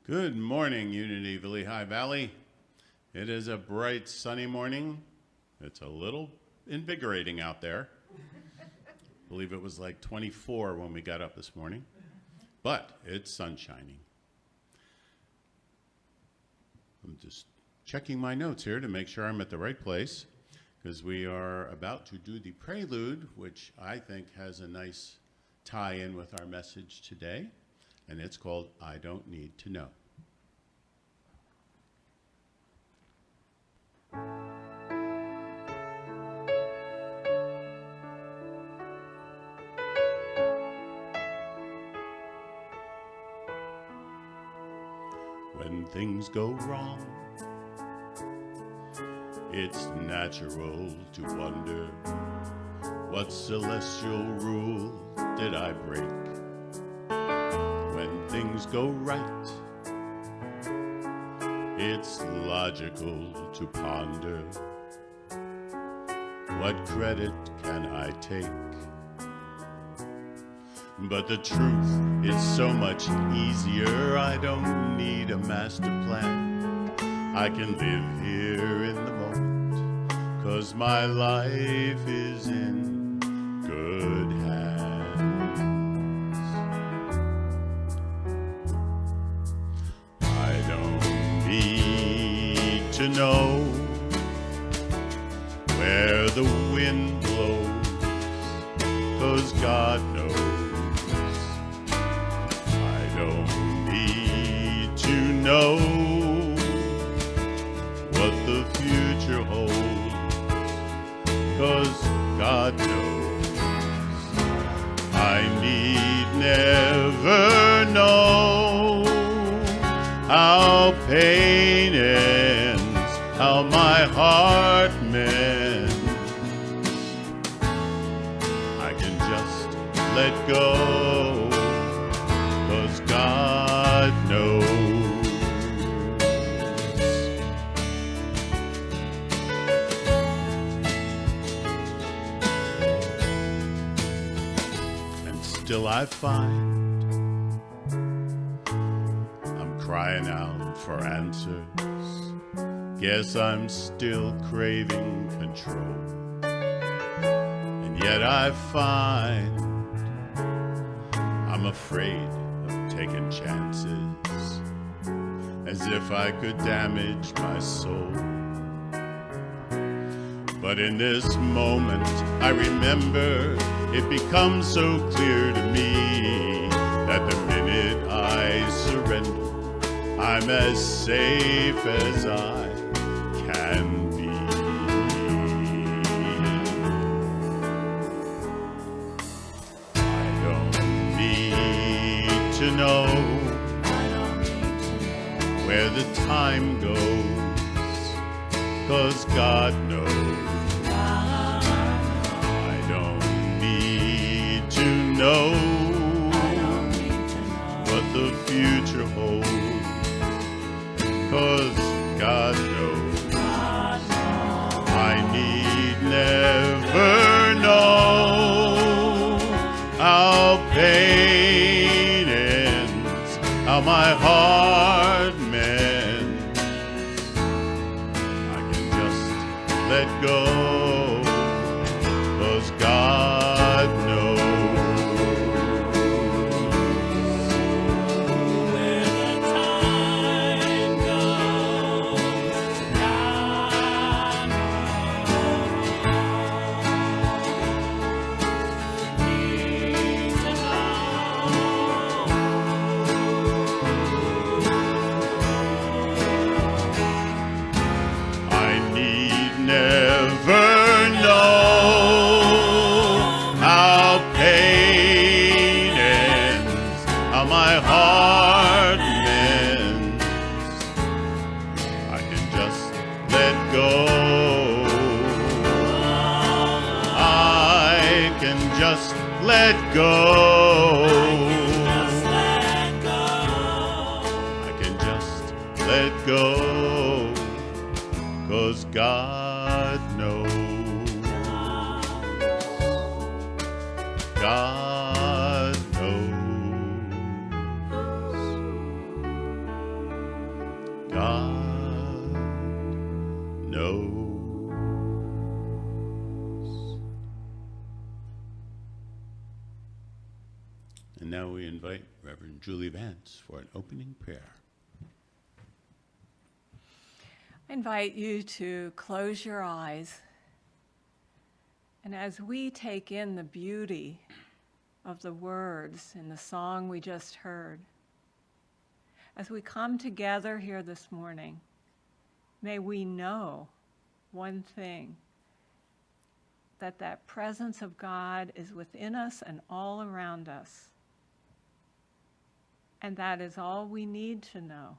Good morning, Unity of the Lehigh Valley. It is a bright, sunny morning. It's a little invigorating out there. I believe it was like 24 when we got up this morning, but it's sun shining. I'm just checking my notes here to make sure I'm at the right place, because we are about to do the prelude, which I think has a nice tie-in with our message today, and it's called I Don't Need to Know. When things go wrong, it's natural to wonder, what celestial rule did I break? When things go right, it's logical to ponder, what credit can I take? But the truth is so much easier. I don't need a master plan. I can live here in the moment, 'cause my life is in good hands. I don't need to know where the wind blows, 'cause God knows. Know what the future holds, 'cause God knows. I need never know how pain ends, how my heart mends. I can just let go, 'cause God knows. Still I find I'm crying out for answers. Guess I'm still craving control. And yet I find I'm afraid of taking chances, as if I could damage my soul. But in this moment I remember, it becomes so clear to me that the minute I surrender, I'm as safe as I can be. I don't need to know where the time goes, 'cause God knows. Know what the future holds, 'cause God knows. I need never know how pain ends, how my heart mends. I can just let go, 'cause God knows. Never know how pain ends, how my heart mends. I can just let go. I can just let go. I can just let go, 'cause God knows. God knows. knows. And now we invite Reverend Julie Vance for an opening prayer. I invite you to close your eyes, and as we take in the beauty of the words in the song we just heard, as we come together here this morning, may we know one thing, that presence of God is within us and all around us. And that is all we need to know.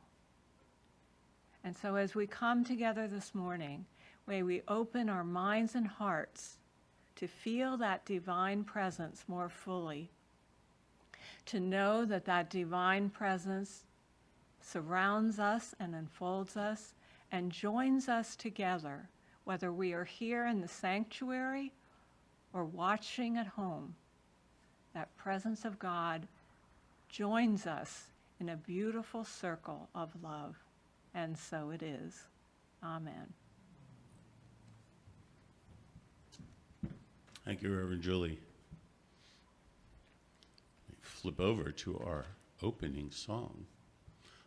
And so as we come together this morning, may we open our minds and hearts to feel that divine presence more fully, to know that divine presence surrounds us and enfolds us and joins us together, whether we are here in the sanctuary or watching at home. That presence of God joins us in a beautiful circle of love. And so it is. Amen. Thank you, Reverend Julie. We flip over to our opening song,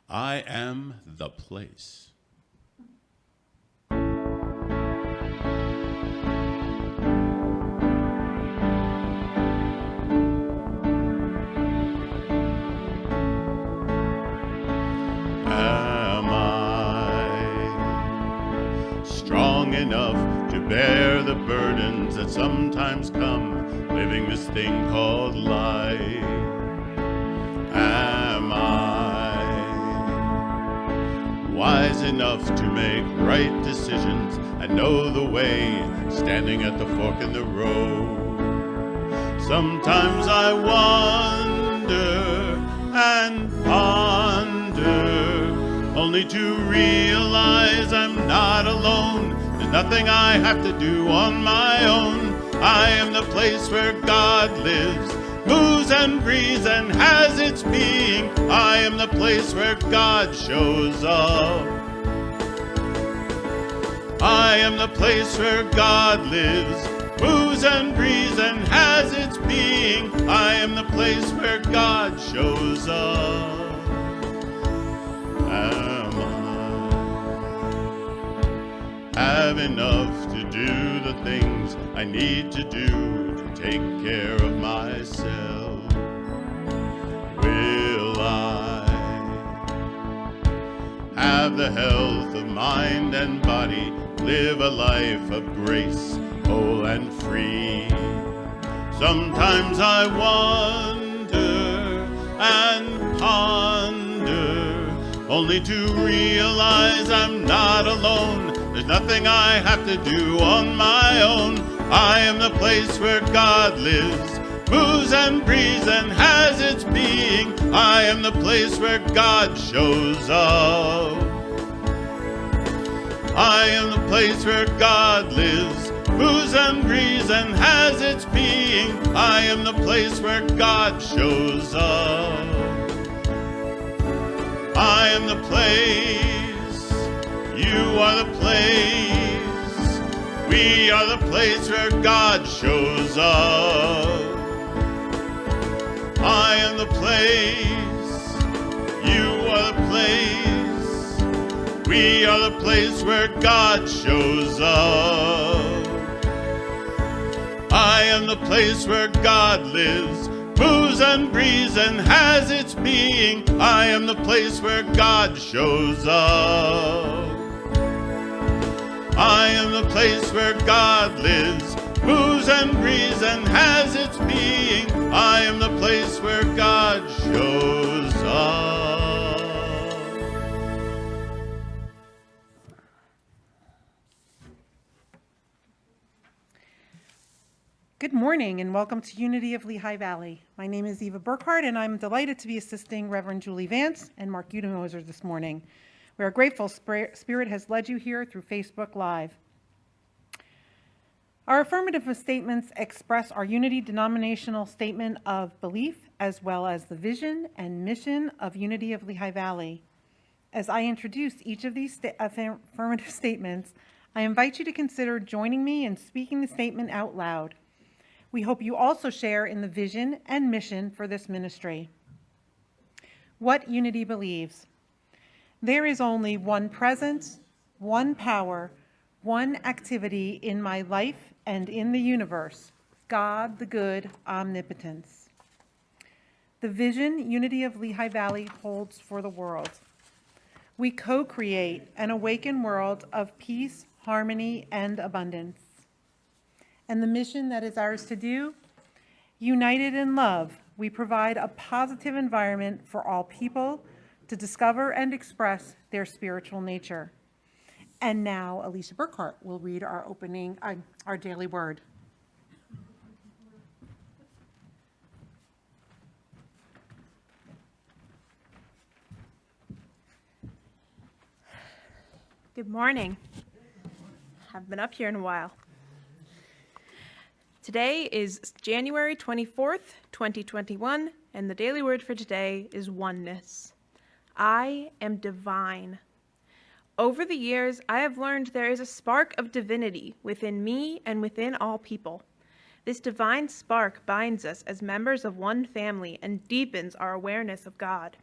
I Am the Place. Enough to bear the burdens that sometimes come, living this thing called life? Am I wise enough to make right decisions and know the way, standing at the fork in the road? Sometimes I wonder and ponder, only to realize I'm not alone. Nothing I have to do on my own. I am the place where God lives, moves and breathes and has its being. I am the place where God shows up. I am the place where God lives, moves and breathes and has its being. I am the place where God shows up. Have enough to do the things I need to do to take care of myself? Will I have the health of mind and body, live a life of grace, whole and free? Sometimes I wonder and ponder, only to realize I'm not alone. There's nothing I have to do on my own. I am the place where God lives, moves and breathes and has its being. I am the place where God shows up. I am the place where God lives, moves and breathes and has its being. I am the place where God shows up. I am the place. You are the place. We are the place where God shows up. I am the place. You are the place. We are the place where God shows up. I am the place where God lives, moves and breathes and has its being. I am the place where God shows up. I am the place where God lives, moves and breathes and has its being. I am the place where God shows up. Good morning and welcome to Unity of Lehigh Valley. My name is Eva Burkhardt and I'm delighted to be assisting Reverend Julie Vance and Mark Udemoser this morning. We are grateful Spirit has led you here through Facebook Live. Our affirmative statements express our Unity denominational statement of belief as well as the vision and mission of Unity of Lehigh Valley. As I introduce each of these affirmative statements, I invite you to consider joining me in speaking the statement out loud. We hope you also share in the vision and mission for this ministry. What Unity believes. There is only one presence, one power, one activity in my life and in the universe, God the good omnipotence. The vision Unity of Lehigh Valley holds for the world. We co-create an awakened world of peace, harmony, and abundance. And the mission that is ours to do, united in love, we provide a positive environment for all people to discover and express their spiritual nature. And now Alicia Burkhart will read our daily word. Good morning. Haven't been up here in a while. Today is January 24th, 2021, and the daily word for today is oneness. I am divine. Over the years, I have learned there is a spark of divinity within me and within all people. This divine spark binds us as members of one family and deepens our awareness of God.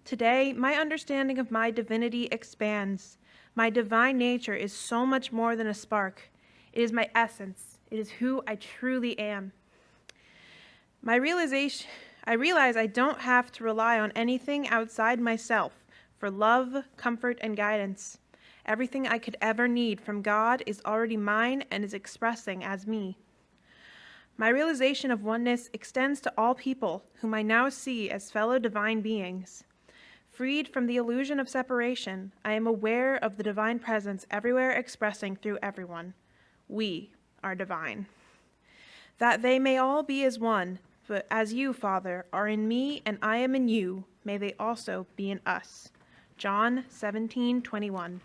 Today, my understanding of my divinity expands. My divine nature is so much more than a spark. It is my essence. It is who I truly am. I realize I don't have to rely on anything outside myself for love, comfort, and guidance. Everything I could ever need from God is already mine and is expressing as me. My realization of oneness extends to all people whom I now see as fellow divine beings. Freed from the illusion of separation, I am aware of the divine presence everywhere expressing through everyone. We are divine. That they may all be as one, but as you, Father, are in me and I am in you, may they also be in us. John 17:21.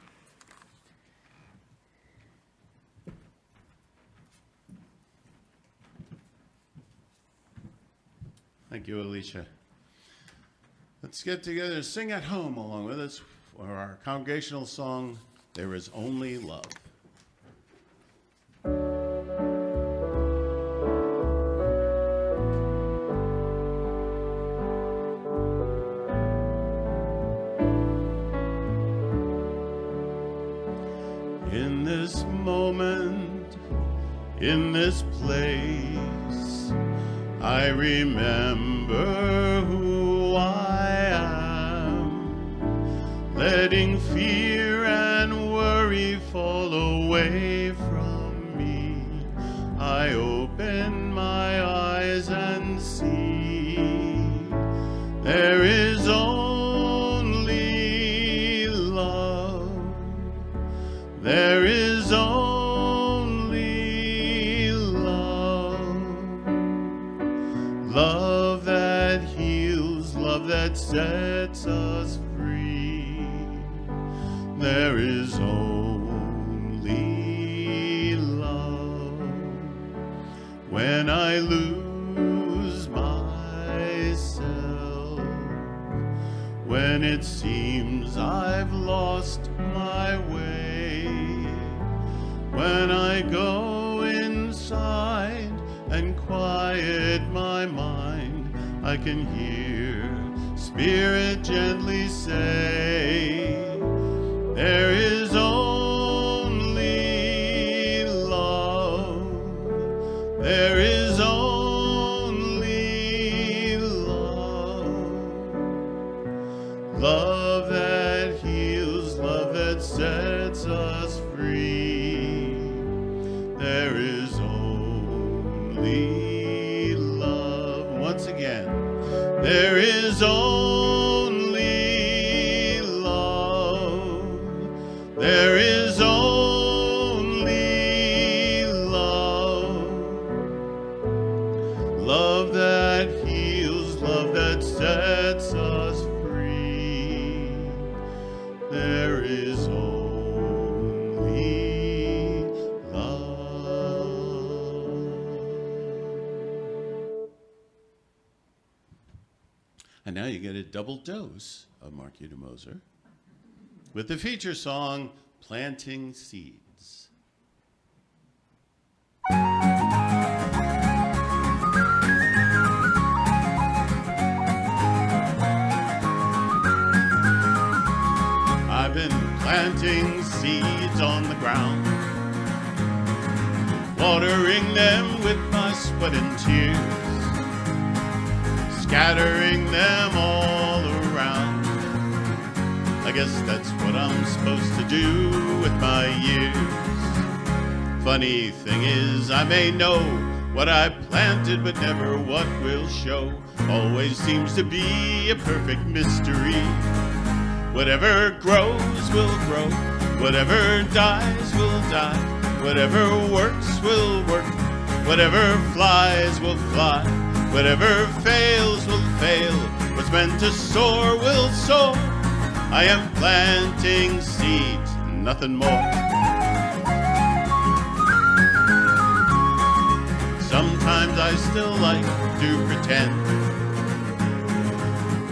Thank you, Alicia. Let's get together and sing at home along with us for our congregational song, There Is Only Love. In this moment, in this place, I remember who I am, letting fear and worry fall away from me. I open my eyes and see there is only love. There is only love. Love that heals, love that sets us free. There is only love. When I lose myself, when it seems I've lost my way, when I go inside and quiet my mind, I can hear Spirit gently say, there is only love. There is only love. Love that heals, love that sets us free. There is only love. Once again, there is only love. There is only love. Love that heals, love that sets us free. There is only love. And now you get a double dose of Mark Moser with the feature song, Planting Seeds. planting seeds on the ground, watering them with my sweat and tears, scattering them all around. I guess that's what I'm supposed to do with my years. Funny thing is, I may know what I planted, but never what will show. Always seems to be a perfect mystery. Whatever grows will grow, whatever dies will die, whatever works will work, whatever flies will fly, whatever fails will fail, what's meant to soar will soar. I am planting seeds, nothing more. Sometimes I still like to pretend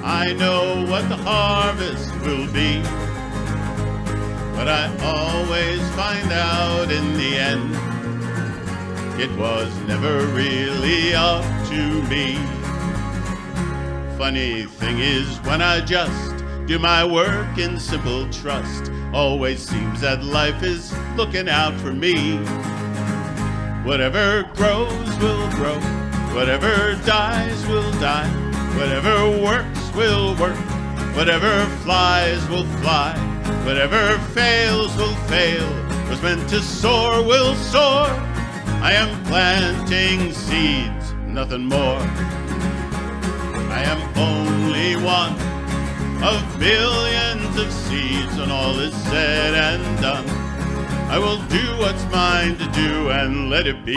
I know what the harvest will be, but I always find out in the end it was never really up to me. Funny thing is, when I just do my work in simple trust, always seems that life is looking out for me. Whatever grows will grow, whatever dies will die, whatever works will work, whatever flies will fly, whatever fails will fail, what's meant to soar will soar. I am planting seeds, nothing more. I am only one of billions of seeds, when all is said and done. I will do what's mine to do and let it be.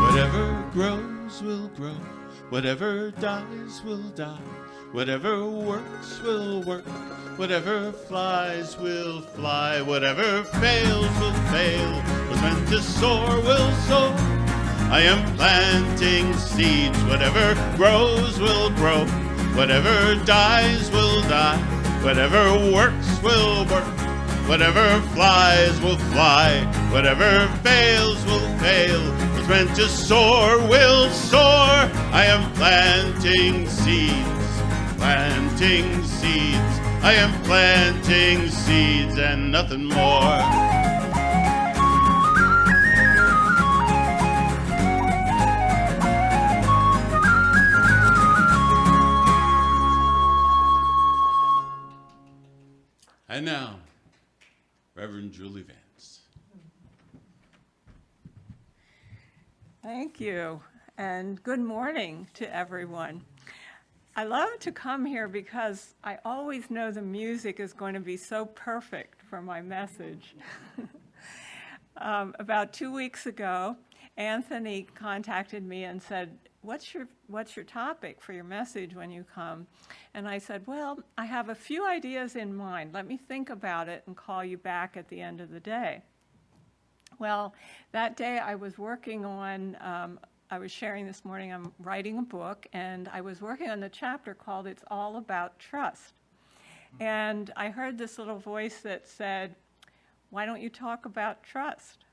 Whatever grows will grow, whatever dies will die, whatever works will work, whatever flies will fly, whatever fails will fail, what's meant to soar will soar. I am planting seeds, whatever grows will grow, whatever dies will die, whatever works will work, whatever flies will fly, whatever fails will fail, what's meant to soar will soar. I am planting seeds, planting seeds, I am planting seeds and nothing more. And now, Reverend Julie Vance. Thank you, and good morning to everyone. I love to come here because I always know the music is going to be so perfect for my message. About 2 weeks ago, Anthony contacted me and said, what's your topic for your message when you come? And I said, well, I have a few ideas in mind. Let me think about it and call you back at the end of the day. Well, that day I was working on, I was sharing this morning, I'm writing a book, and I was working on the chapter called It's All About Trust. And I heard this little voice that said, why don't you talk about trust?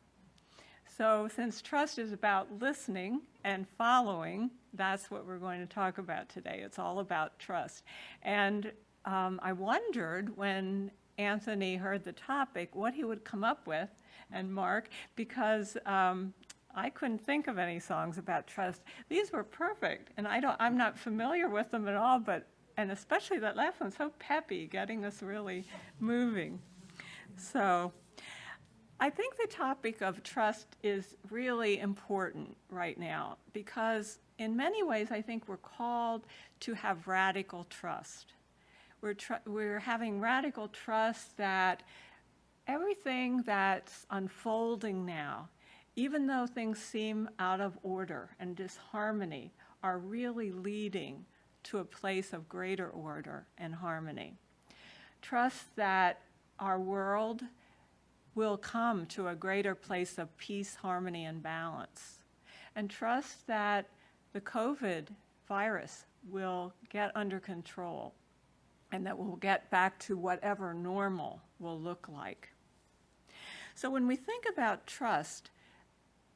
So since trust is about listening and following, that's what we're going to talk about today. It's all about trust. And I wondered when Anthony heard the topic what he would come up with, and Mark, because I couldn't think of any songs about trust. These were perfect, and I'm not familiar with them at all, and especially that last one, so peppy, getting us really moving. So I think the topic of trust is really important right now because in many ways I think we're called to have radical trust. We're having radical trust that everything that's unfolding now, even though things seem out of order and disharmony, are really leading to a place of greater order and harmony. Trust that our world will come to a greater place of peace, harmony, and balance. And trust that the COVID virus will get under control and that we'll get back to whatever normal will look like. So when we think about trust,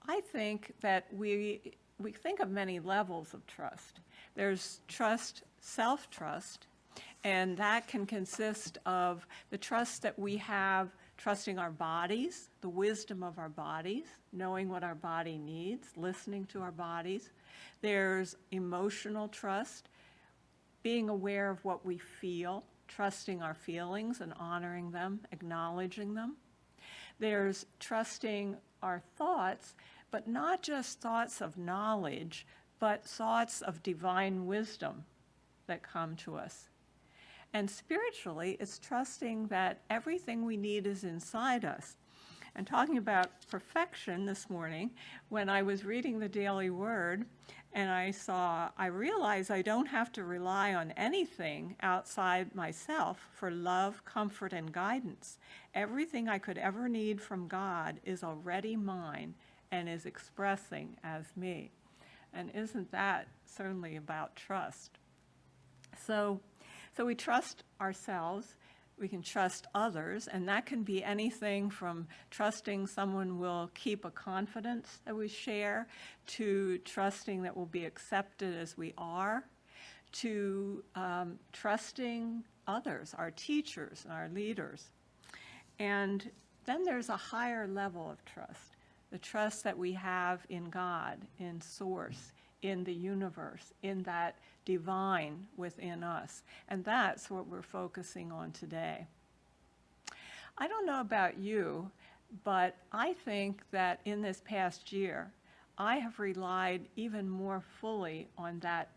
I think that we we think of many levels of trust. There's trust, self-trust, and that can consist of the trust that we have, trusting our bodies, the wisdom of our bodies, knowing what our body needs, listening to our bodies. There's emotional trust, being aware of what we feel, trusting our feelings and honoring them, acknowledging them. There's trusting our thoughts, but not just thoughts of knowledge, but thoughts of divine wisdom that come to us. And spiritually, it's trusting that everything we need is inside us. And talking about perfection this morning, when I was reading the Daily Word, and I realized I don't have to rely on anything outside myself for love, comfort, and guidance. Everything I could ever need from God is already mine and is expressing as me. And isn't that certainly about trust? So we trust ourselves, we can trust others, and that can be anything from trusting someone will keep a confidence that we share, to trusting that we'll be accepted as we are, to trusting others, our teachers, our leaders. And then there's a higher level of trust, the trust that we have in God, in Source, in the universe, in that divine within us. And that's what we're focusing on today. I don't know about you, but I think that in this past year, I have relied even more fully on that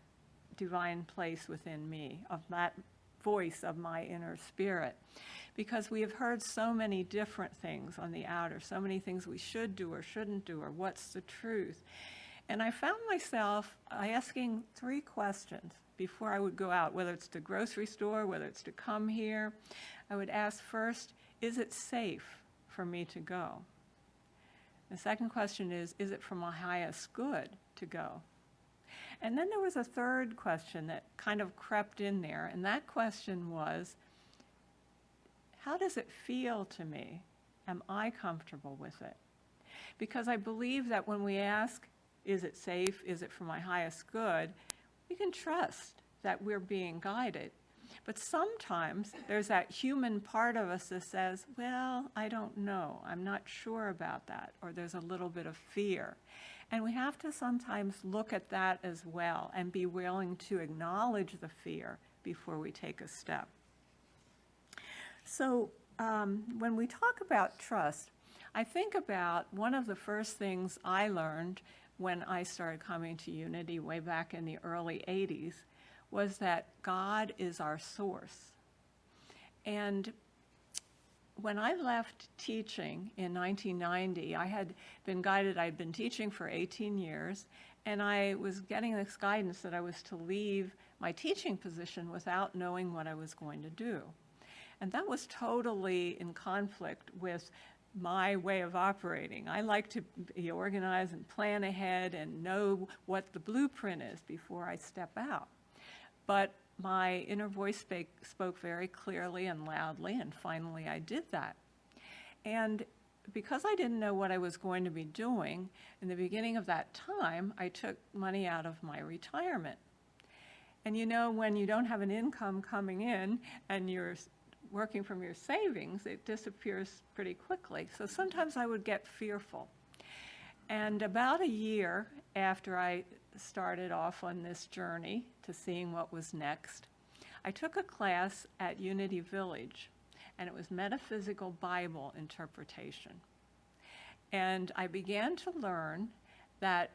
divine place within me, of that voice of my inner spirit. Because we have heard so many different things on the outer, so many things we should do or shouldn't do, or what's the truth. And I found myself asking 3 questions before I would go out, whether it's to the grocery store, whether it's to come here. I would ask first, is it safe for me to go? The second question is it for my highest good to go? And then there was a third question that kind of crept in there, and that question was, how does it feel to me? Am I comfortable with it? Because I believe that when we ask, is it safe? Is it for my highest good? We can trust that we're being guided. But sometimes there's that human part of us that says, well, I don't know. I'm not sure about that. Or there's a little bit of fear. And we have to sometimes look at that as well and be willing to acknowledge the fear before we take a step. So when we talk about trust, I think about one of the first things I learned when I started coming to Unity way back in the early 80s was that God is our source. And when I left teaching in 1990, I had been guided, I'd been teaching for 18 years, and I was getting this guidance that I was to leave my teaching position without knowing what I was going to do. And that was totally in conflict with my way of operating. I like to be organized and plan ahead and know what the blueprint is before I step out. But my inner voice spoke very clearly and loudly, and finally I did that. And because I didn't know what I was going to be doing, in the beginning of that time, I took money out of my retirement. And you know, when you don't have an income coming in and you're working from your savings, it disappears pretty quickly. So sometimes I would get fearful. And about a year after I started off on this journey to seeing what was next, I took a class at Unity Village, and it was Metaphysical Bible Interpretation. And I began to learn that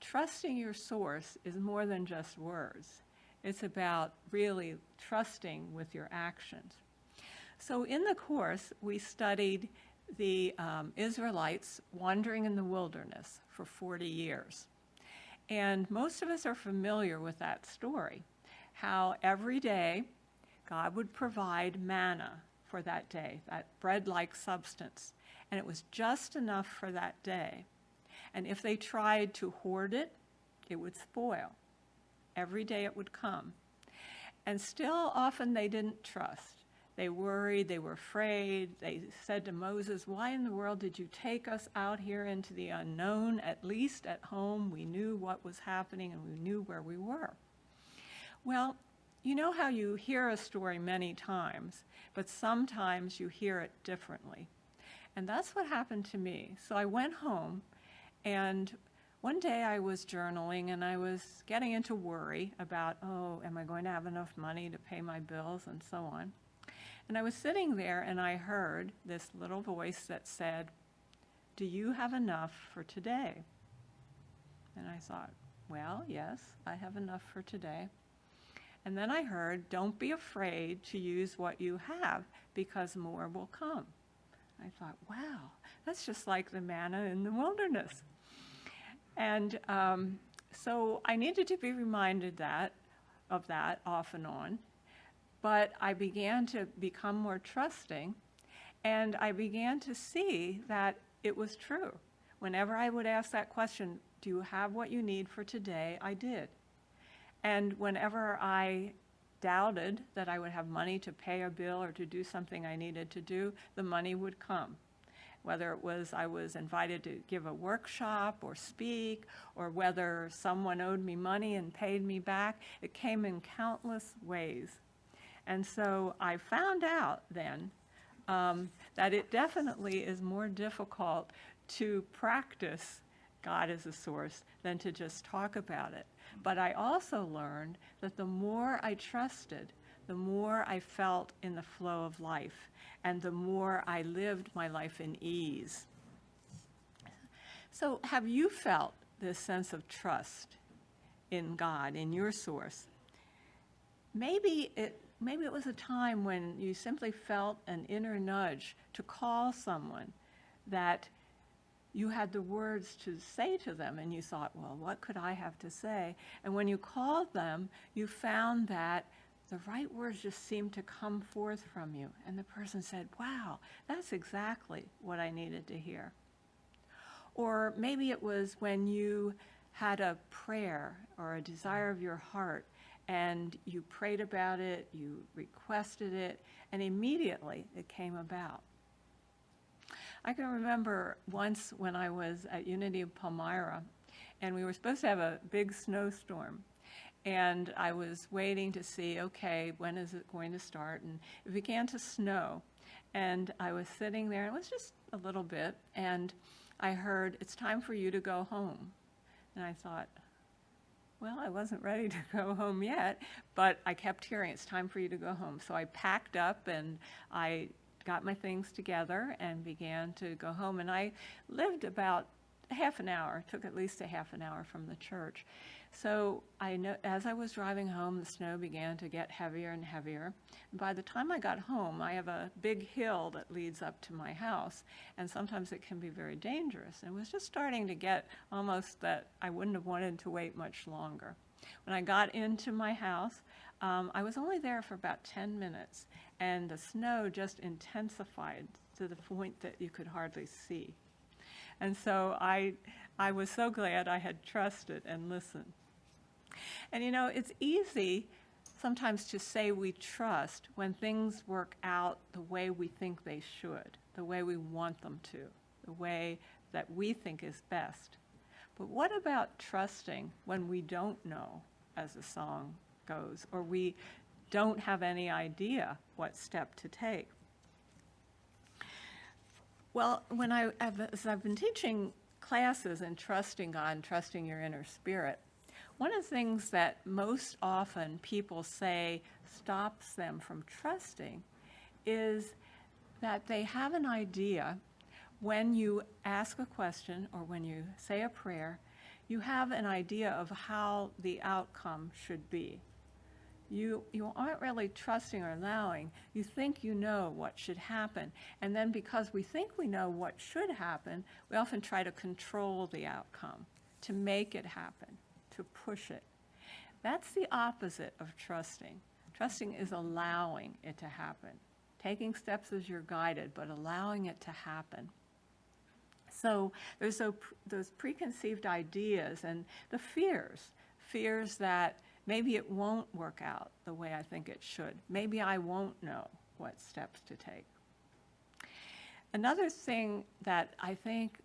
trusting your source is more than just words. It's about really trusting with your actions. So in the course, we studied the Israelites wandering in the wilderness for 40 years. And most of us are familiar with that story, how every day God would provide manna for that day, that bread-like substance, and it was just enough for that day. And if they tried to hoard it, it would spoil. Every day it would come. And still often they didn't trust. They worried, they were afraid. They said to Moses, "Why in the world did you take us out here into the unknown? At least at home we knew what was happening and we knew where we were." Well, you know how you hear a story many times, but sometimes you hear it differently. And that's what happened to me. So I went home, and one day I was journaling and I was getting into worry about, oh, am I going to have enough money to pay my bills and so on. And I was sitting there and I heard this little voice that said, "Do you have enough for today?" And I thought, well, yes, I have enough for today. And then I heard, "Don't be afraid to use what you have because more will come." I thought, wow, that's just like the manna in the wilderness. And so I needed to be reminded of that off and on. But I began to become more trusting, and I began to see that it was true. Whenever I would ask that question, "Do you have what you need for today?" I did. And whenever I doubted that I would have money to pay a bill or to do something I needed to do, the money would come. Whether it was I was invited to give a workshop or speak, or whether someone owed me money and paid me back, it came in countless ways. And so I found out then that it definitely is more difficult to practice God as a source than to just talk about it. But I also learned that the more I trusted, the more I felt in the flow of life, and the more I lived my life in ease. So have you felt this sense of trust in God, in your source? Maybe it was a time when you simply felt an inner nudge to call someone that you had the words to say to them, and you thought, well, what could I have to say? And when you called them, you found that the right words just seemed to come forth from you. And the person said, wow, that's exactly what I needed to hear. Or maybe it was when you had a prayer or a desire of your heart, and you prayed about it, you requested it, and immediately it came about. I can remember once when I was at Unity of Palmyra, and we were supposed to have a big snowstorm. And I was waiting to see, okay, when is it going to start? And it began to snow. And I was sitting there, and it was just a little bit, and I heard, "It's time for you to go home." And I thought, well, I wasn't ready to go home yet, but I kept hearing, "It's time for you to go home." So I packed up and I got my things together and began to go home. And I lived about half an hour, took at least a half an hour from the church. So I know as I was driving home, the snow began to get heavier and heavier. And by the time I got home, I have a big hill that leads up to my house, and sometimes it can be very dangerous. And it was just starting to get almost that I wouldn't have wanted to wait much longer. When I got into my house, I was only there for about 10 minutes, and the snow just intensified to the point that you could hardly see. And so I was so glad I had trusted and listened. And you know, it's easy sometimes to say we trust when things work out the way we think they should, the way we want them to, the way that we think is best. But what about trusting when we don't know, as the song goes, or we don't have any idea what step to take? Well, as I've been teaching classes in trusting God and trusting your inner spirit, one of the things that most often people say stops them from trusting is that they have an idea when you ask a question or when you say a prayer, you have an idea of how the outcome should be. You aren't really trusting or allowing. You think you know what should happen. And then because we think we know what should happen, we often try to control the outcome, to make it happen, to push it. That's the opposite of trusting. Trusting is allowing it to happen, taking steps as you're guided, but allowing it to happen. So there's those preconceived ideas and the fears that maybe it won't work out the way I think it should. Maybe I won't know. what steps to take. Another thing that I think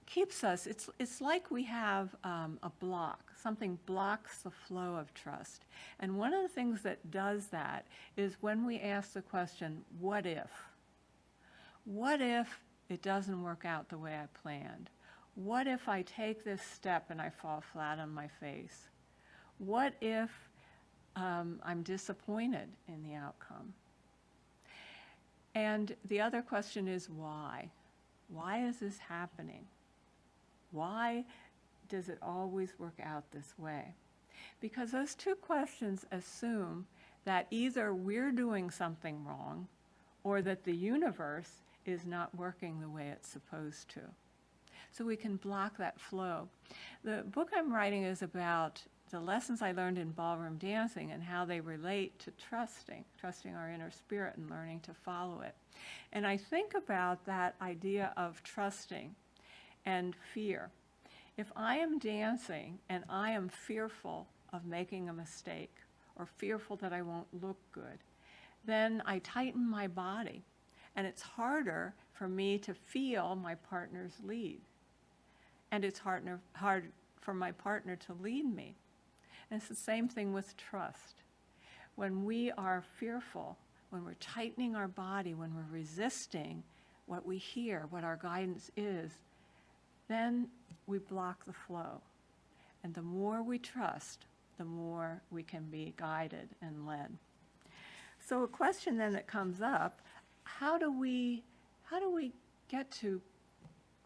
keeps us, it's like we have a block. Something blocks the flow of trust. And one of the things that does that is when we ask the question, what if? What if it doesn't work out the way I planned? What if I take this step and I fall flat on my face? What if I'm disappointed in the outcome? And the other question is why? Why is this happening? Why does it always work out this way? Because those two questions assume that either we're doing something wrong or that the universe is not working the way it's supposed to. So we can block that flow. The book I'm writing is about the lessons I learned in ballroom dancing and how they relate to trusting our inner spirit and learning to follow it. And I think about that idea of trusting and fear. If I am dancing and I am fearful of making a mistake or fearful that I won't look good, then I tighten my body, and it's harder for me to feel my partner's lead. And it's hard for my partner to lead me. And it's the same thing with trust. When we are fearful, when we're tightening our body, when we're resisting what we hear, what our guidance is, then we block the flow. And the more we trust, the more we can be guided and led. So a question then that comes up, how do we get to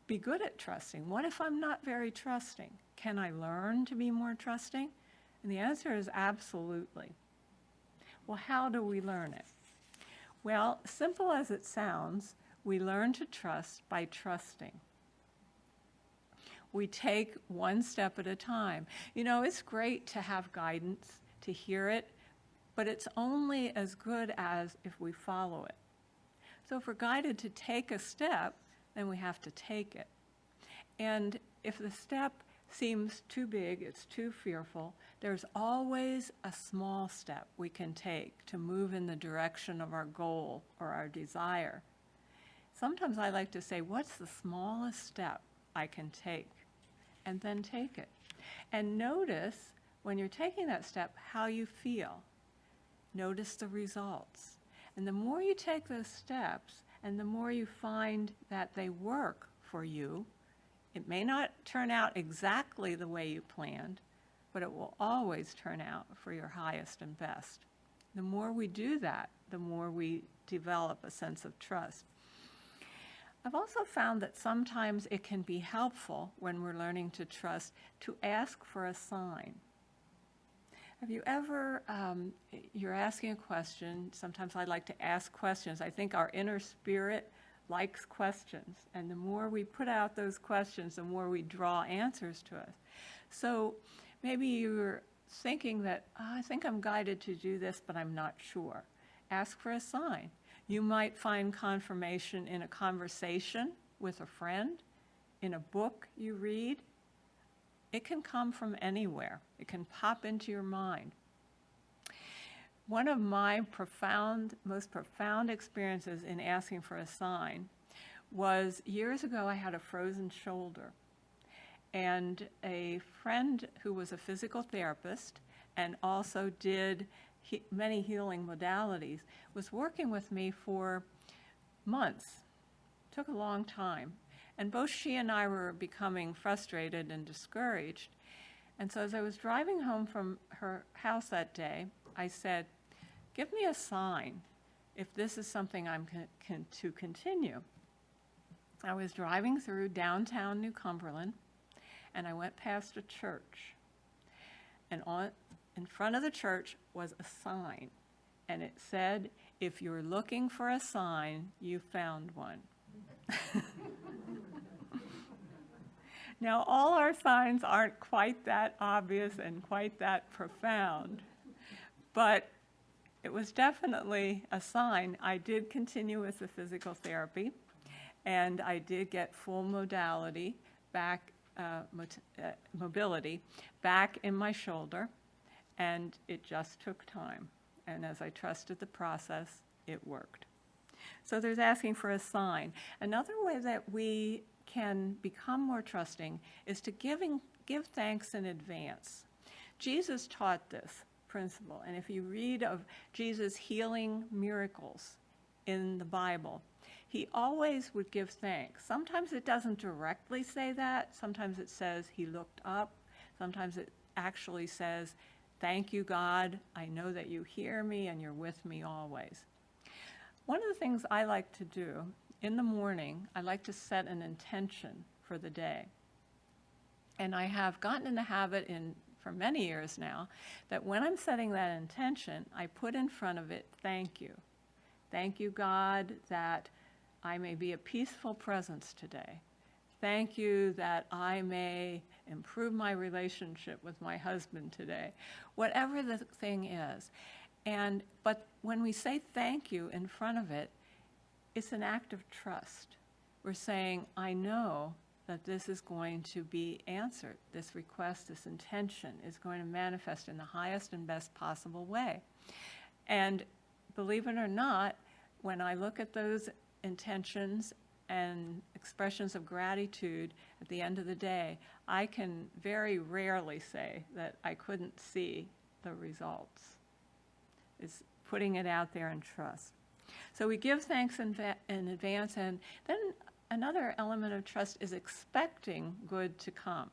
be good at trusting? What if I'm not very trusting? Can I learn to be more trusting? And the answer is absolutely. Well, how do we learn it? Well, simple as it sounds, we learn to trust by trusting. We take one step at a time. You know, it's great to have guidance, to hear it, but it's only as good as if we follow it. So if we're guided to take a step, then we have to take it. And if the step seems too big, it's too fearful, there's always a small step we can take to move in the direction of our goal or our desire. Sometimes I like to say, what's the smallest step I can take? And then take it. And notice when you're taking that step how you feel. Notice the results. And the more you take those steps and the more you find that they work for you, it may not turn out exactly the way you planned, but it will always turn out for your highest and best. The more we do that, the more we develop a sense of trust. I've also found that sometimes it can be helpful when we're learning to trust to ask for a sign. Have you ever, you're asking a question, sometimes I like to ask questions. I think our inner spirit likes questions, and the more we put out those questions, the more we draw answers to us. So maybe you're thinking that, I think I'm guided to do this, but I'm not sure. Ask for a sign. You might find confirmation in a conversation with a friend, in a book you read. It can come from anywhere. It can pop into your mind. One of my most profound experiences in asking for a sign was years ago. I had a frozen shoulder, and a friend who was a physical therapist and also did many healing modalities was working with me for months. It took a long time. And both she and I were becoming frustrated and discouraged. And so as I was driving home from her house that day, I said, give me a sign if this is something I'm to continue. I was driving through downtown New Cumberland, and I went past a church. And in front of the church was a sign, and it said, if you're looking for a sign, you found one. Now, all our signs aren't quite that obvious and quite that profound, but it was definitely a sign. I did continue with the physical therapy, and I did get full modality back, mobility back in my shoulder, and it just took time. And as I trusted the process, it worked. So there's asking for a sign. Another way that we can become more trusting is to give thanks in advance. Jesus taught this principle, and if you read of Jesus' healing miracles in the Bible, he always would give thanks. Sometimes it doesn't directly say that. Sometimes it says he looked up. Sometimes it actually says, "Thank you, God. I know that you hear me and you're with me always." One of the things I like to do in the morning, I like to set an intention for the day. And I have gotten in the habit for many years now that when I'm setting that intention, I put in front of it, "Thank you. Thank you, God, that I may be a peaceful presence today. Thank you that I may improve my relationship with my husband today." Whatever the thing is. But when we say thank you in front of it, it's an act of trust. We're saying, I know that this is going to be answered. This request, this intention is going to manifest in the highest and best possible way. And believe it or not, when I look at those intentions and expressions of gratitude at the end of the day, I can very rarely say that I couldn't see the results. It's putting it out there in trust. So we give thanks in advance, and then another element of trust is expecting good to come.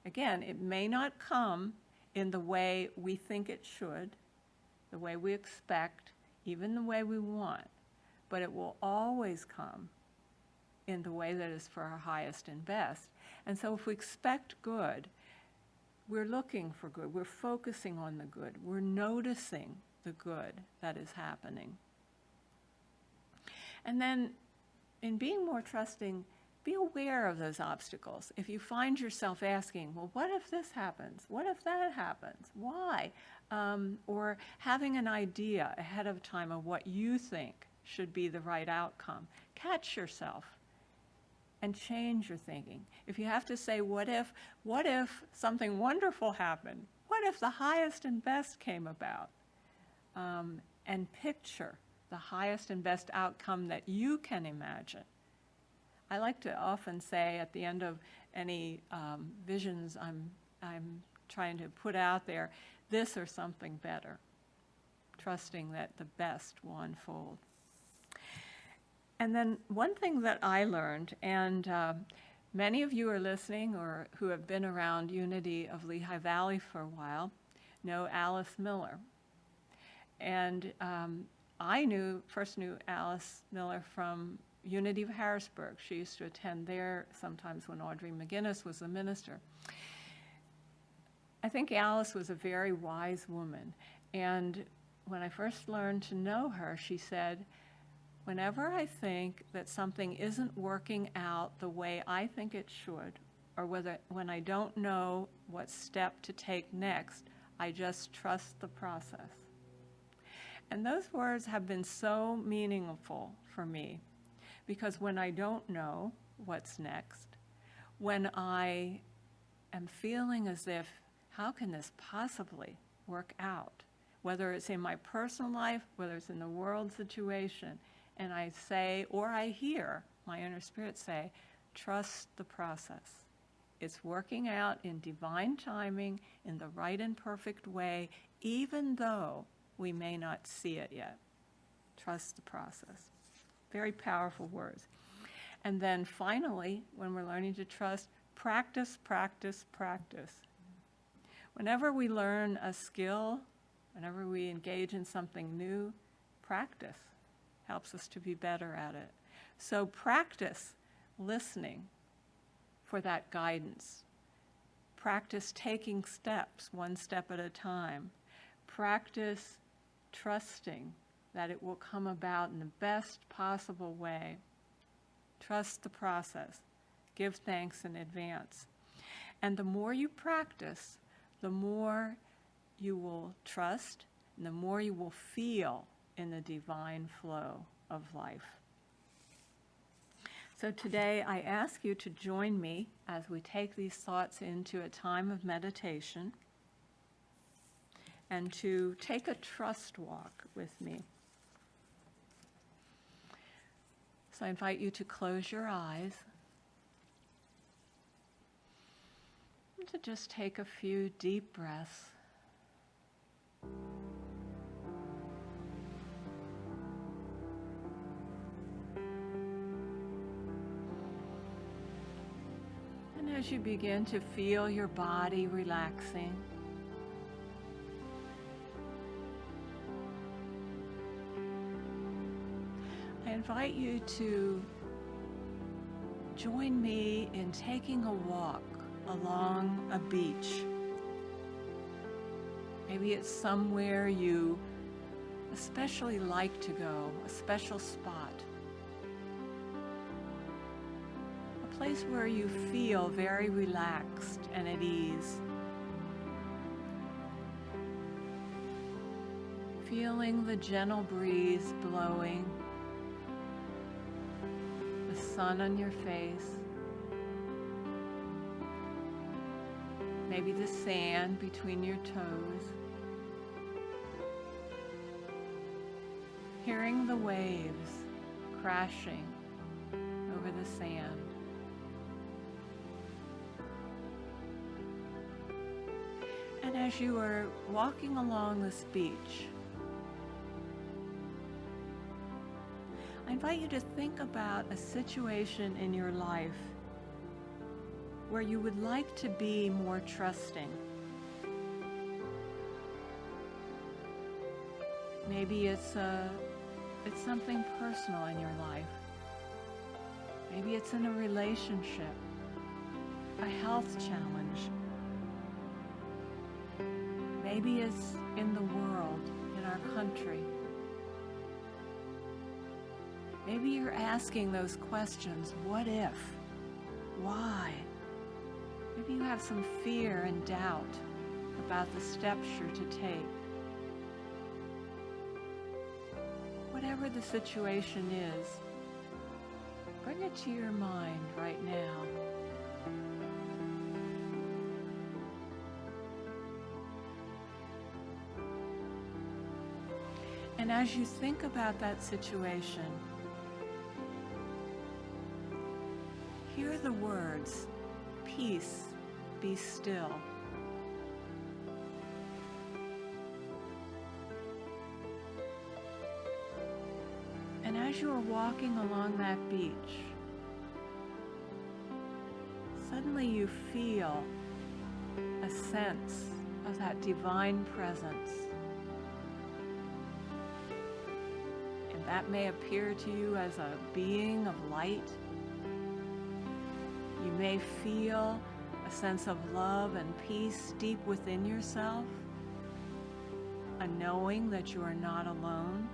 Again, it may not come in the way we think it should, the way we expect, even the way we want, but it will always come in the way that is for our highest and best. And so if we expect good, we're looking for good, we're focusing on the good, we're noticing the good that is happening. And then in being more trusting, be aware of those obstacles. If you find yourself asking, well, what if this happens? What if that happens? Why? Or having an idea ahead of time of what you think should be the right outcome. Catch yourself and change your thinking. If you have to say, what if something wonderful happened? What if the highest and best came about? And picture the highest and best outcome that you can imagine. I like to often say at the end of any visions I'm trying to put out there, this or something better, trusting that the best will unfold. And then one thing that I learned, and many of you are listening or who have been around Unity of Lehigh Valley for a while, know Alice Miller. And I first knew Alice Miller from Unity of Harrisburg. She used to attend there sometimes when Audrey McGinnis was the minister. I think Alice was a very wise woman. And when I first learned to know her, she said, whenever I think that something isn't working out the way I think it should, or when I don't know what step to take next, I just trust the process. And those words have been so meaningful for me, because when I don't know what's next, when I am feeling as if, how can this possibly work out? Whether it's in my personal life, whether it's in the world situation, and I say, or I hear my inner spirit say, trust the process. It's working out in divine timing, in the right and perfect way, even though we may not see it yet. Trust the process. Very powerful words. And then finally, when we're learning to trust, practice, practice, practice. Whenever we learn a skill, whenever we engage in something new, practice helps us to be better at it. So practice listening for that guidance. Practice taking steps, one step at a time. Practice trusting that it will come about in the best possible way. Trust the process. Give thanks in advance. And the more you practice, the more you will trust, and the more you will feel in the divine flow of life. So today I ask you to join me as we take these thoughts into a time of meditation and to take a trust walk with me. So I invite you to close your eyes and to just take a few deep breaths. And as you begin to feel your body relaxing, I invite you to join me in taking a walk along a beach. Maybe it's somewhere you especially like to go, a special spot. A place where you feel very relaxed and at ease. Feeling the gentle breeze blowing, the sun on your face, maybe the sand between your toes, hearing the waves crashing over the sand. And as you are walking along this beach, I invite you to think about a situation in your life where you would like to be more trusting. Maybe it's something personal in your life. Maybe it's in a relationship, a health challenge. Maybe it's in the world, in our country. Maybe you're asking those questions, what if? Why? Maybe you have some fear and doubt about the steps you're to take. Whatever the situation is, bring it to your mind right now. And as you think about that situation, hear the words, peace, be still. And as you are walking along that beach, suddenly you feel a sense of that divine presence. And that may appear to you as a being of light. You may feel a sense of love and peace deep within yourself, a knowing that you are not alone.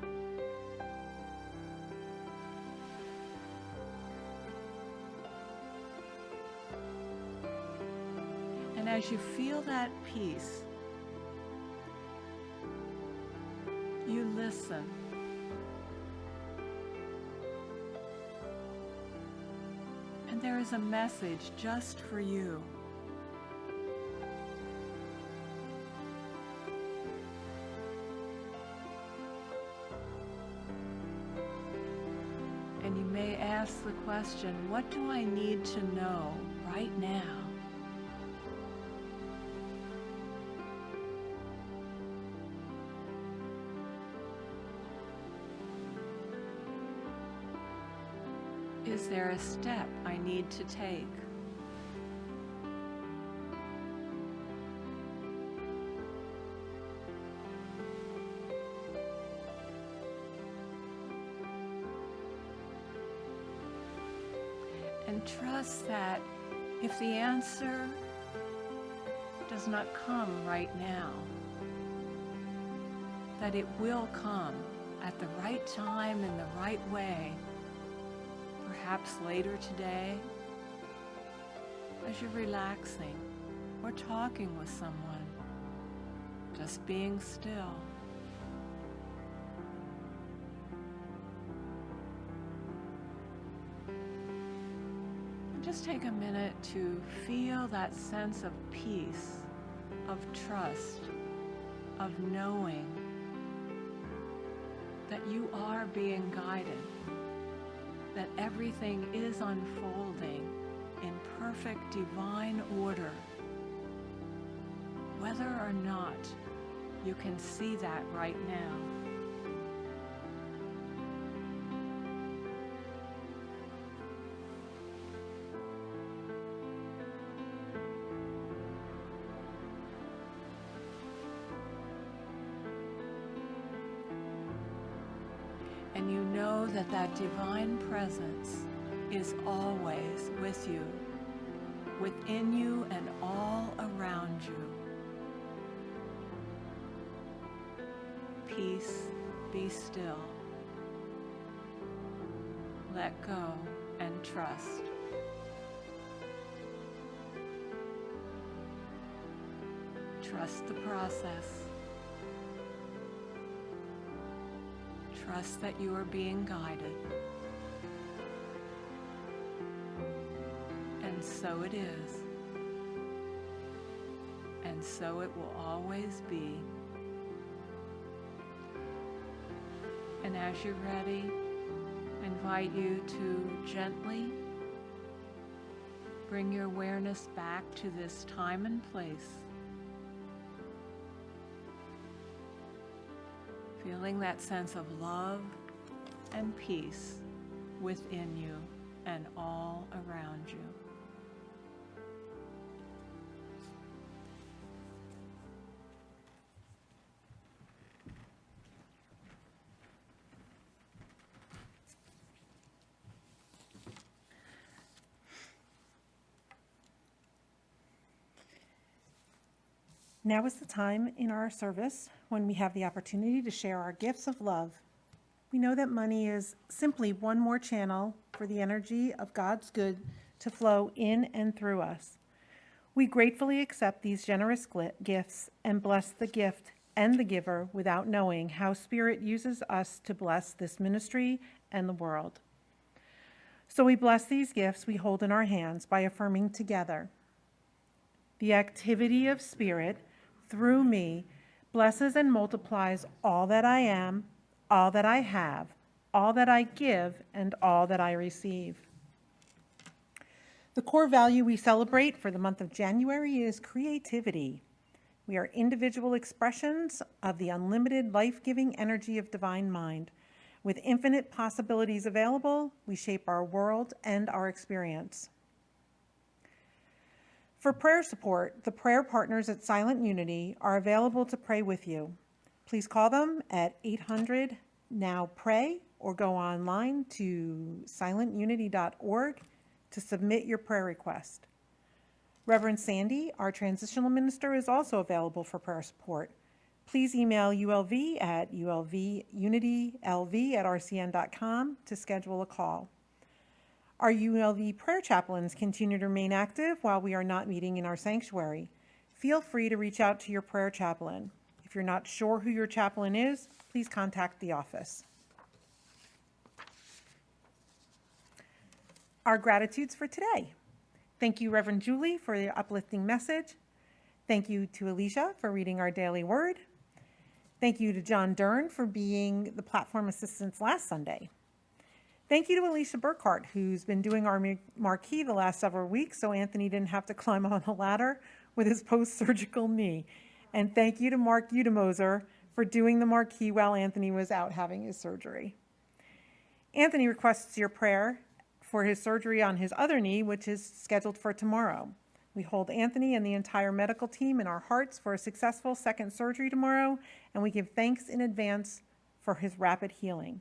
And as you feel that peace, you listen. And there is a message just for you. And you may ask the question, what do I need to know right now? Is there a step I need to take? And trust that if the answer does not come right now, that it will come at the right time in the right way. Perhaps later today, as you're relaxing or talking with someone, just being still. And just take a minute to feel that sense of peace, of trust, of knowing that you are being guided. that everything is unfolding in perfect divine order, whether or not you can see that right now. And you know that that divine presence is always with you, within you and all around you. Peace, be still. Let go and trust. Trust the process. Trust that you are being guided. And so it is. And so it will always be. And as you're ready, I invite you to gently bring your awareness back to this time and place. Feeling that sense of love and peace within you and all around you. Now is the time in our service when we have the opportunity to share our gifts of love. We know that money is simply one more channel for the energy of God's good to flow in and through us. We gratefully accept these generous gifts and bless the gift and the giver without knowing how Spirit uses us to bless this ministry and the world. So we bless these gifts we hold in our hands by affirming together. The activity of Spirit through me blesses and multiplies all that I am, all that I have, all that I give, and all that I receive. The core value we celebrate for the month of January is creativity. We are individual expressions of the unlimited life-giving energy of divine mind. With infinite possibilities available, we shape our world and our experience. For prayer support, the prayer partners at Silent Unity are available to pray with you. Please call them at 800-NOW-PRAY or go online to silentunity.org to submit your prayer request. Reverend Sandy, our transitional minister, is also available for prayer support. Please email ULV at ulvunitylv@rcn.com to schedule a call. Our ULV prayer chaplains continue to remain active while we are not meeting in our sanctuary. Feel free to reach out to your prayer chaplain. If you're not sure who your chaplain is, please contact the office. Our gratitudes for today. Thank you, Reverend Julie, for the uplifting message. Thank you to Alicia for reading our daily word. Thank you to John Dern for being the platform assistant last Sunday. Thank you to Alicia Burkhart, who's been doing our marquee the last several weeks, so Anthony didn't have to climb on a ladder with his post-surgical knee. And thank you to Mark Udemoser for doing the marquee while Anthony was out having his surgery. Anthony requests your prayer for his surgery on his other knee, which is scheduled for tomorrow. We hold Anthony and the entire medical team in our hearts for a successful second surgery tomorrow, and we give thanks in advance for his rapid healing.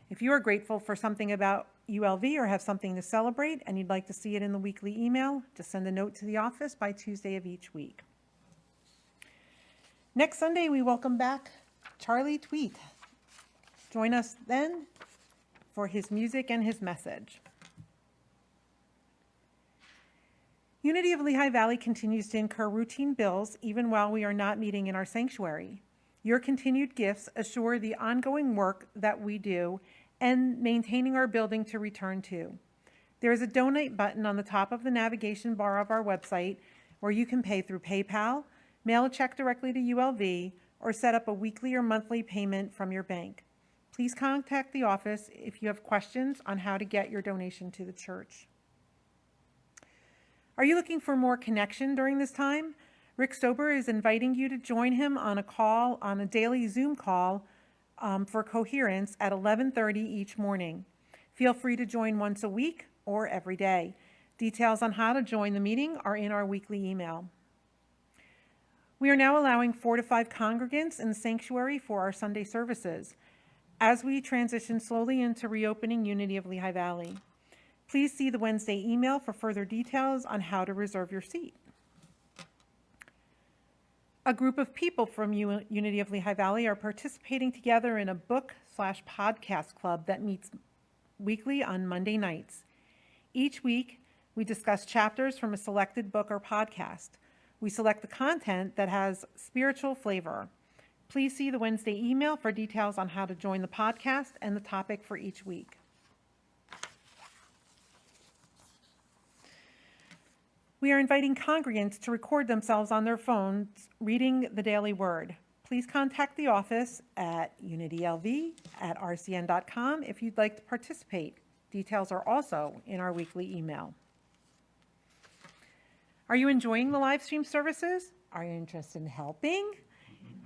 If you are grateful for something about ULV or have something to celebrate and you'd like to see it in the weekly email, just send a note to the office by Tuesday of each week. Next Sunday, we welcome back Charlie Tweet. Join us then for his music and his message. Unity of Lehigh Valley continues to incur routine bills even while we are not meeting in our sanctuary. Your continued gifts assure the ongoing work that we do and maintaining our building to return to. There is a donate button on the top of the navigation bar of our website where you can pay through PayPal, mail a check directly to ULV, or set up a weekly or monthly payment from your bank. please contact the office if you have questions on how to get your donation to the church. Are you looking for more connection during this time? Rick Stober is inviting you to join him on a daily Zoom call for Coherence at 11:30 each morning. Feel free to join once a week or every day. Details on how to join the meeting are in our weekly email. We are now allowing 4 to 5 congregants in the sanctuary for our Sunday services as we transition slowly into reopening Unity of Lehigh Valley. Please see the Wednesday email for further details on how to reserve your seat. A group of people from Unity of Lehigh Valley are participating together in a book/podcast club that meets weekly on Monday nights. Each week, we discuss chapters from a selected book or podcast. We select the content that has spiritual flavor. Please see the Wednesday email for details on how to join the podcast and the topic for each week. We are inviting congregants to record themselves on their phones reading the daily word. Please contact the office at unitylv@rcn.com if you'd like to participate. Details are also in our weekly email. Are you enjoying the live stream services? Are you interested in helping?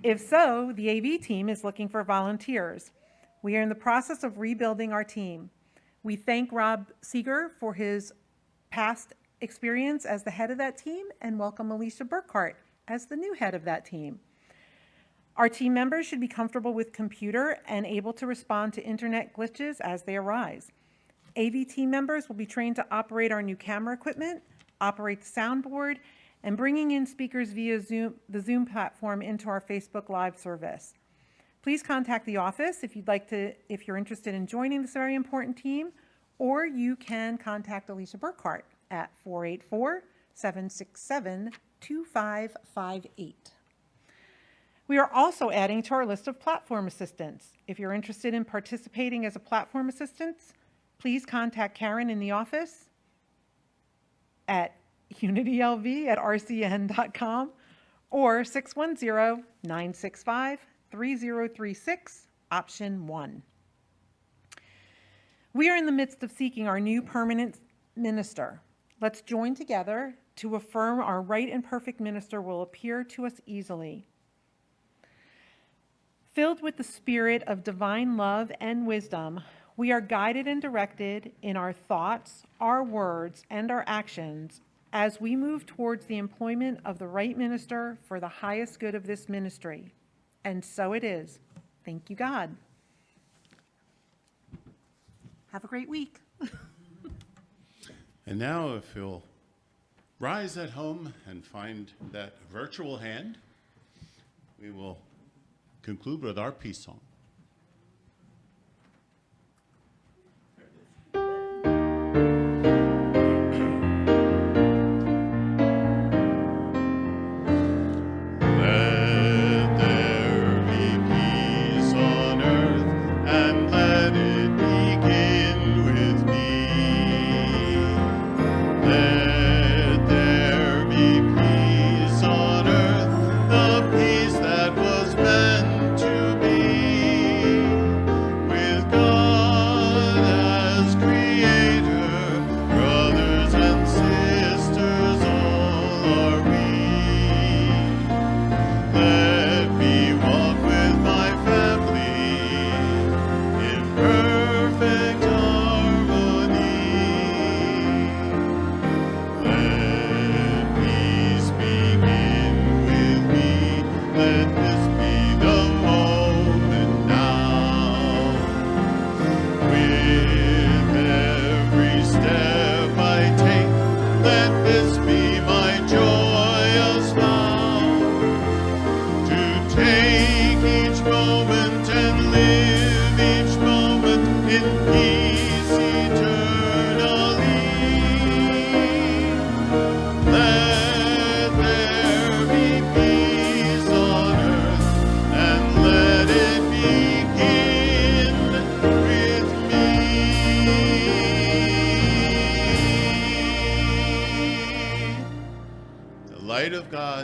If so, the AV team is looking for volunteers. We are in the process of rebuilding our team. We thank Rob Seeger for his past experience as the head of that team and welcome Alicia Burkhart as the new head of that team. Our team members should be comfortable with computer and able to respond to internet glitches as they arise. AV team members will be trained to operate our new camera equipment, operate the soundboard, and bringing in speakers via the Zoom platform into our Facebook Live service. Please contact the office if you're interested in joining this very important team, or you can contact Alicia Burkhart at 484-767-2558. We are also adding to our list of platform assistants. If you're interested in participating as a platform assistant, please contact Karen in the office at unitylv@rcn.com or 610-965-3036, option 1. We are in the midst of seeking our new permanent minister. Let's join together to affirm our right and perfect minister will appear to us easily. Filled with the spirit of divine love and wisdom, we are guided and directed in our thoughts, our words, and our actions as we move towards the employment of the right minister for the highest good of this ministry. And so it is. Thank you, God. Have a great week. And now, if you'll rise at home and find that virtual hand, we will conclude with our peace song.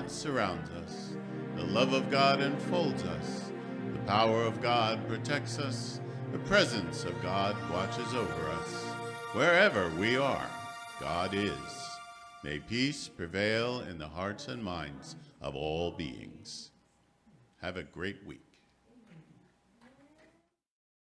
Surrounds us. The love of God enfolds us. The power of God protects us. The presence of God watches over us. Wherever we are, God is. May peace prevail in the hearts and minds of all beings. Have a great week.